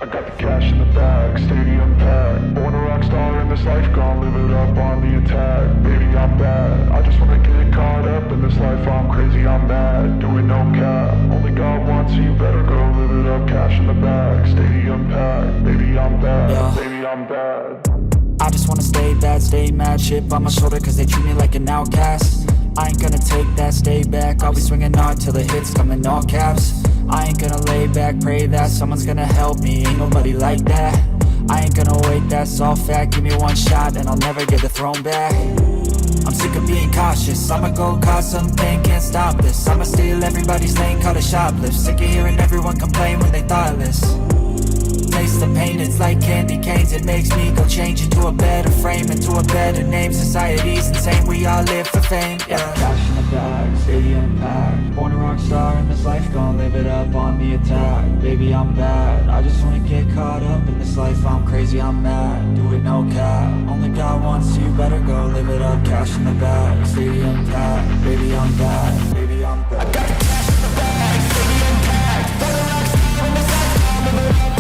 I got the cash in the bag, stadium packed. Born a rock star in this life, gonna live it up on the attack. Baby, I'm bad, I just wanna get caught up in this life. I'm crazy, I'm mad, doing no cap. Only God wants you, better go live it up. Cash in the bag, stadium packed. Baby, I'm bad, Yeah. baby, I'm bad. I just wanna stay bad, stay mad. Chip on my shoulder cause they treat me like an outcast. I ain't gonna take that, stay back. I'll be swinging hard till the hits come in all caps. I ain't gonna lay back, pray that someone's gonna help me. Ain't nobody like that. I ain't gonna wait, that's all fact. Give me one shot and I'll never get the throne back. I'm sick of being cautious, I'ma go cause something, can't stop this. I'ma steal everybody's lane, call it shoplift. Sick of hearing everyone complain when they thoughtless. Taste the pain, it's like candy canes. It makes me go change into a better frame, into a better name. Society's insane, we all live for fame, yeah. Cash in the bag, stadium packed. Born a rock star in this life, gonna live it up on the attack. Baby, I'm bad, I just wanna get caught up in this life. I'm crazy, I'm mad, do it no cap. Only God wants you, better go live it up. Cash in the bag, stadium packed. Baby, I'm bad, baby, I'm bad. I got the cash in the bag, stadium packed. Born a rock star in this life, gonna live it up.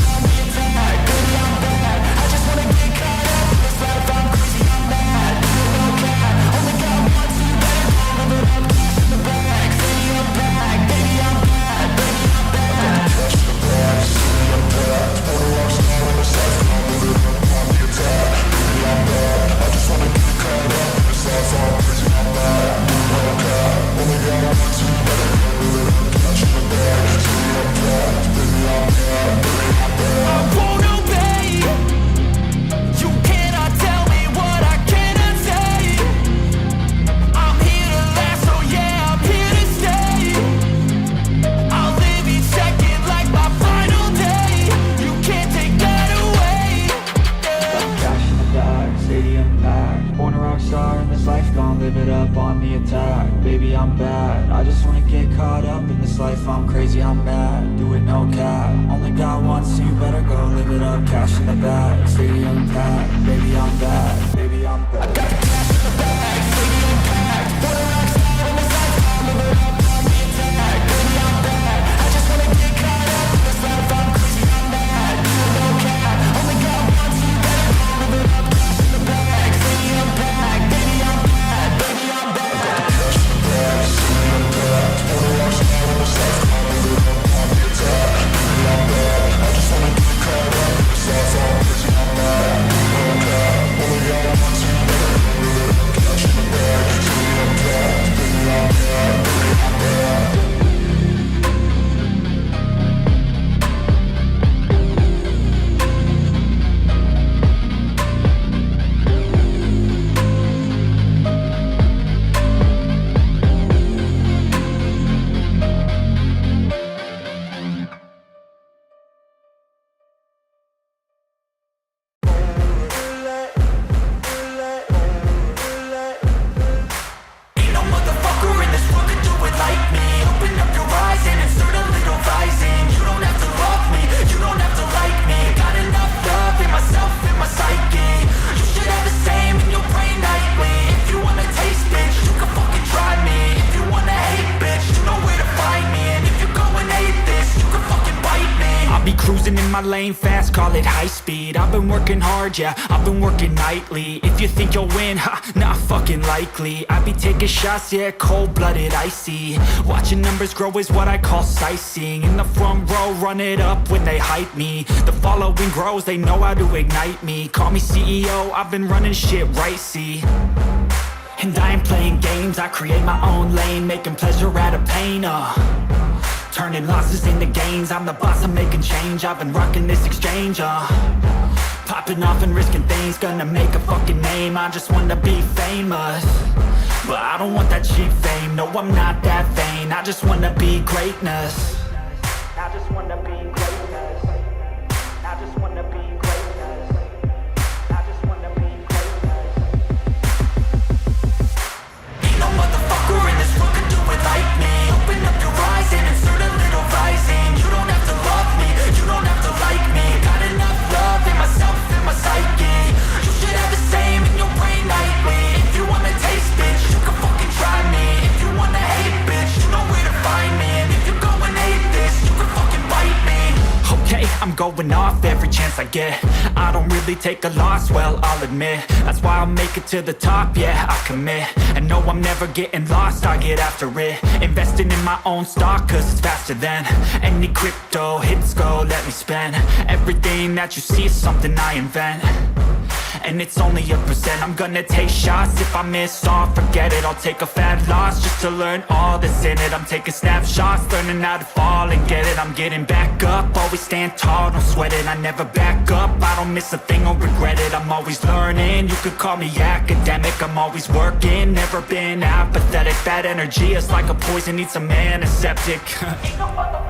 Lane fast, call it high speed. I've been working hard, yeah, I've been working nightly. If you think you'll win, ha, not fucking likely. I be taking shots, yeah, cold-blooded, icy. Watching numbers grow is what I call sightseeing. In the front row, run it up when they hype me. The following grows, they know how to ignite me. Call me CEO, I've been running shit right, see. And I ain't playing games, I create my own lane. Making pleasure out of pain, turning losses into gains. I'm the boss, I'm making change. I've been rocking this exchange, popping off and risking things. Gonna make a fucking name. I just wanna be famous, but I don't want that cheap fame. No, I'm not that vain. I just wanna be greatness. I just wanna be greatness. I just wanna be greatness. I just wanna be greatness. Ain't no motherfucker in this world can do it like me. Open up your eyes and insert a little rising. You don't have to love me, you don't have to like me. Got enough love in myself, in my psyche. You should have the same in your brain nightly. If you wanna taste, bitch, you can fucking try me. If you wanna hate, bitch, you know where to find me. And if you're going hate, going off every chance I get. I don't really take a loss, well, I'll admit. That's why I'll make it to the top, yeah, I commit. And no, I'm never getting lost, I get after it. Investing in my own stock, cause it's faster than any crypto hits go, let me spend. Everything that you see is something I invent, and it's only a percent. I'm gonna take shots, if I miss all, forget it. I'll take a fat loss just to learn all that's in it. I'm taking snapshots, learning how to fall and get it. I'm getting back up, always stand tall, don't sweat it. I never back up, I don't miss a thing or regret it. I'm always learning, you could call me academic. I'm always working, never been apathetic. Bad energy is like a poison, needs a antiseptic. Ain't no